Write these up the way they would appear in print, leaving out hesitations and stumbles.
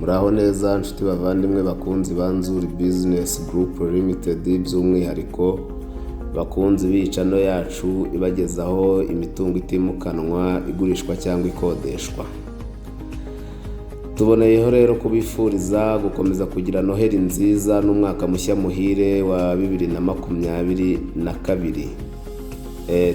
muraho neza nshuti bavandimwe bakunzi banzuri business group limited, by'umwihariko bakunzi b'icano yacu ibagezaho imitungo itimukanwa igurishwa cyangwa ikodeshwa. Tuboneyeho rero kubifuriza gukomeza kugira noheli nziza n'umwaka mushya muhire wa 2022.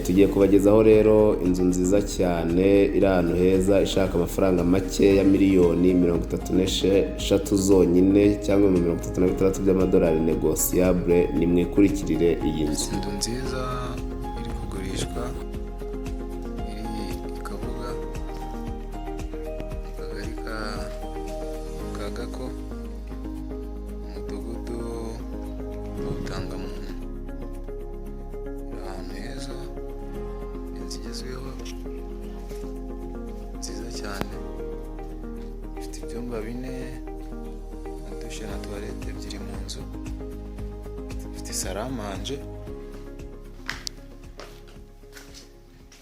Tugiye kubagezaho rero inzu nziza cyane iri ahantu heza ishaka amafaranga make ya miliyoni 33 zonyine cyangwa 36 by'amadolari Negotiable. Ni mwikurikirire iyi nzu. Inzu nziza iri kugurishwa, iri Kabuga, akagari ka Gako, umudugudu w'Ubutangamuntu. Ahantu heza, inzu igezweho nziza cyane, ifite ibyumba 4 na dushe na toilette ebyiri mu nzu, ifite saramanje,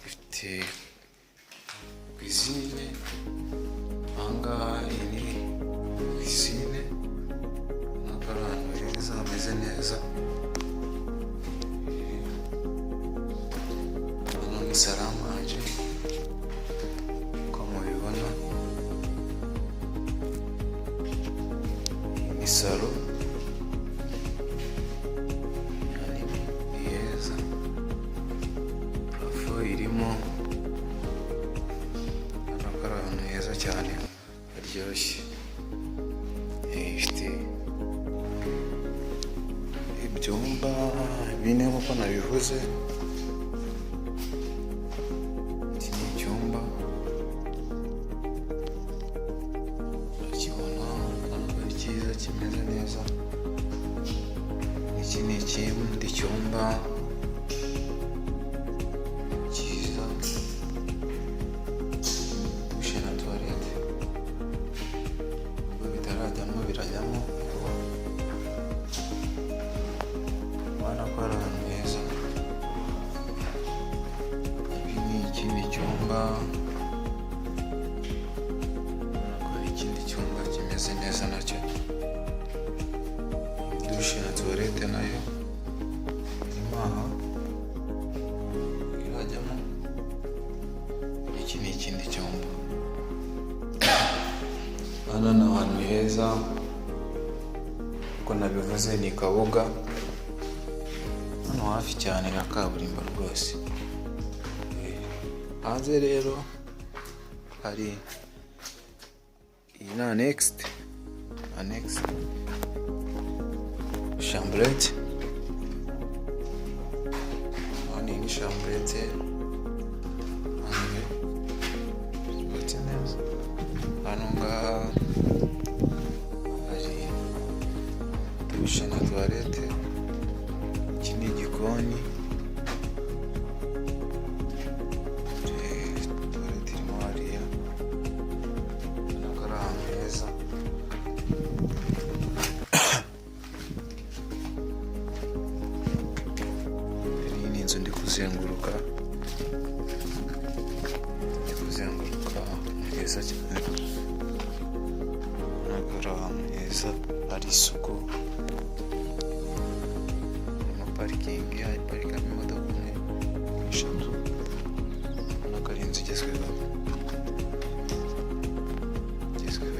ifite cuisine. Ahangaha iyi ni cuisine, n'ahantu heza hameze neza. Hano ni saramanje uko mubibona, ni salo ni heza, parafo irimo, ari ahantu heza cyane haryoshye. Ifite ibyumba 4 nk'uko nabivuze. Iki ni icyumba urakibona ntabwo ari cyiza, kimeze neza. Iki ni ikindi cyumba cyiza, dushe na toilette. Ubwo bitarajyamo birajyamo, ubona ko ari ahantu heza. Ibi ni ikindi cyumba, ubona ko ari ikindi cyumba kimeze neza nacyo. Dushe na toilette nayo irimo aha, irajyamo. Iki ni ikindi cyumba. Hano ni ahantu heza, uko nabivuze ni Kabuga, hano hafi cyane ya kaburimbo rwose. Hanze rero hari iyi na next chambrette. Hano ni chambrette, hanze yubatse neza. Hano ngaha hari dushe na toilette. Iki ni igikoni, toilette irimo hariya, ubona ko ari ahantu heza. Iyi ni inzu ndi kuzenguruka heza cyane, ubona ko ari ahantu heza, hari isuku, harimo parikingi, iparikamo imodoka 3, ubona ko ari inzu igezweho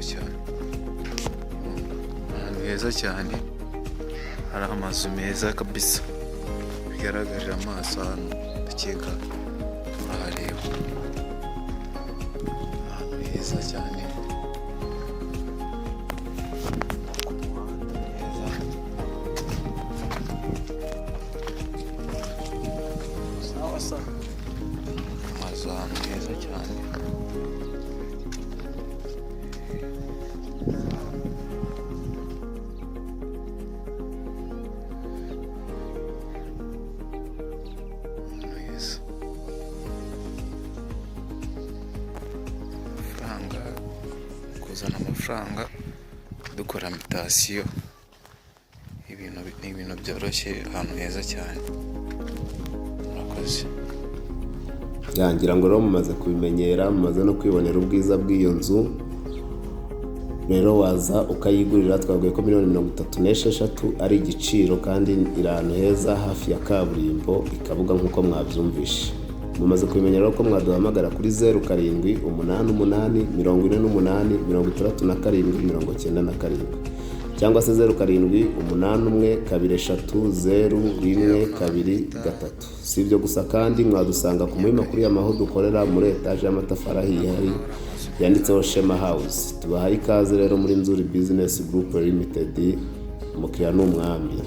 cyane. Ahantu heza cyane, hari amazu meza kabisa, bigaragarira amaso hano, ndakeka murahareba. Ahantu heza cyane, ku muhanda heza, amazu ahantu heza cyane. Kuzana amafaranga dukora mitasiyo, ibintu byoroshye, ahantu heza cyane. Murakoze. Yangira ngo rero mumaze kubimenyera, mumaze no kwibonera ubwiza bw'iyo nzu. rero waza ukayigurira. Twabwiye ko $36,000,000 ari igiciro kandi iri ahantu heza hafi ya kaburimbo i Kabuga nk'uko mwabyumvishe. Mumaze kubimenya rero ko mwaduhamagara kuri 0788886797 cyangwa se 0781230123. Si ibyo gusa kandi mwadusanga ku Muhima kuri Yamaho dukorera muri etaje y'amatafari ahiye hari yanditseho Shema House. Tubahaye ikaze rero muri NZIZA Business Group Limited, umukiriya n'umwami.